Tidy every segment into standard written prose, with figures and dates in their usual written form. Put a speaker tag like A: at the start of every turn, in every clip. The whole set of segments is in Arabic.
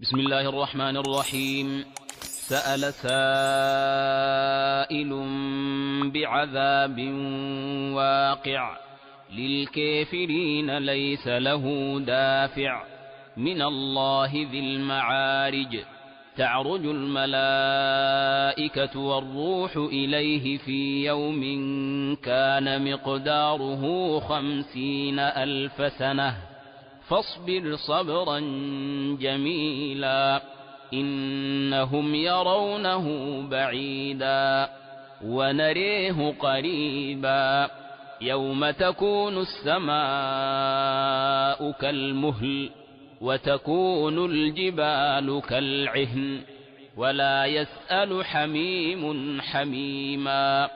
A: بسم الله الرحمن الرحيم. سأل سائل بعذاب واقع للكافرين ليس له دافع من الله ذي المعارج. تعرج الملائكة والروح إليه في يوم كان مقداره 50,000 سنة فاصبر صبرا جميلا إنهم يرونه بعيدا ونريه قريبا يوم تكون السماء كالمهل وتكون الجبال كالعهن ولا يسأل حميم حميما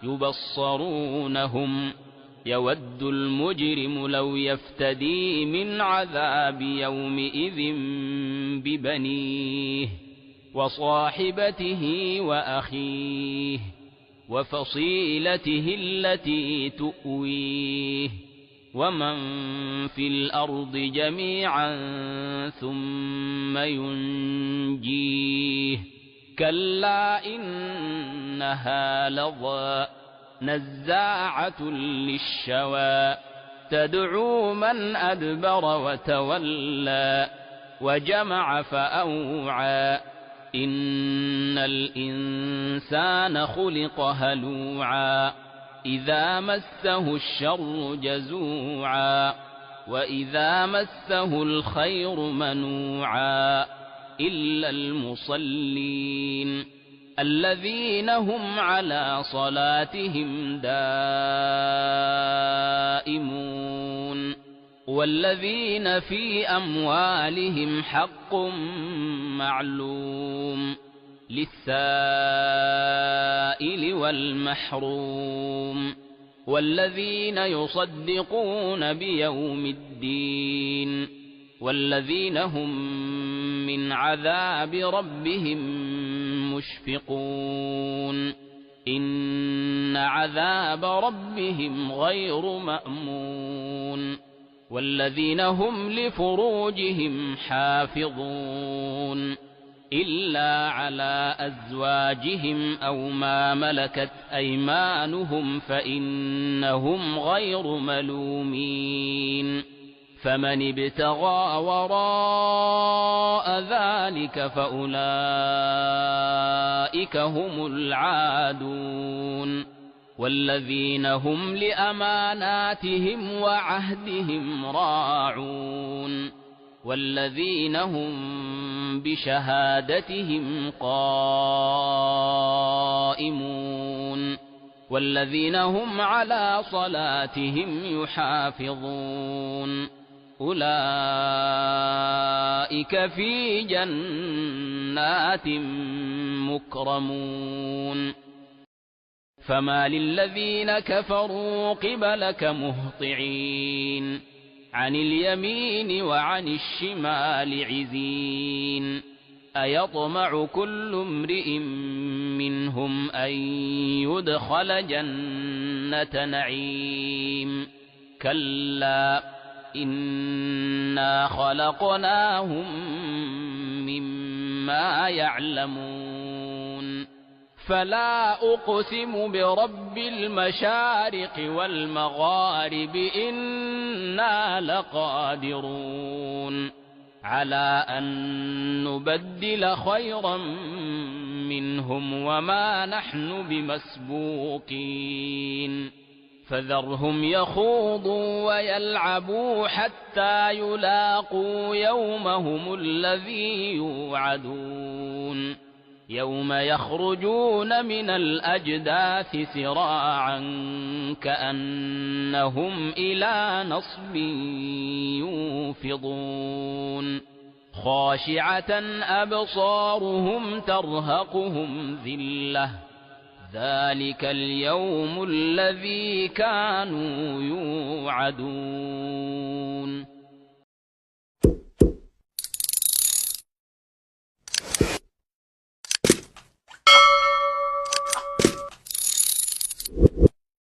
A: يبصرونهم يود المجرم لو يفتدي من عذاب يومئذ ببنيه وصاحبته وأخيه وفصيلته التي تؤويه ومن في الأرض جميعا ثم ينجيه كلا إنها لظى نزاعة للشوى تدعو من أدبر وتولى وجمع فأوعى إن الإنسان خلق هلوعا إذا مسه الشر جزوعا وإذا مسه الخير منوعا إلا المصلين الذين هم على صلاتهم دائمون والذين في أموالهم حق معلوم للسائل والمحروم والذين يصدقون بيوم الدين والذين هم من عذاب ربهم مشفقون إن عذاب ربهم غير مأمون والذين هم لفروجهم حافظون إلا على أزواجهم أو ما ملكت أيمانهم فإنهم غير ملومين فمن ابتغى وراء ذلك فأولئك هم العادون والذين هم لأماناتهم وعهدهم راعون والذين هم بشهادتهم قائمون والذين هم على صلاتهم يحافظون أولئك في جنات مكرمون فما للذين كفروا قبلك مهطعين عن اليمين وعن الشمال عزين أيطمع كل امرئ منهم أن يدخل جنة نعيم كلا إنا خلقناهم مما يعلمون فلا أقسم برب المشارق والمغارب إنا لقادرون على أن نبدل خيرا منهم وما نحن بمسبوقين فذرهم يخوضوا ويلعبوا حتى يلاقوا يومهم الذي يوعدون يوم يخرجون من الأجداث سراعا كأنهم إلى نصب يوفضون خاشعة أبصارهم ترهقهم ذلة ذلك اليوم الذي كانوا يوعدون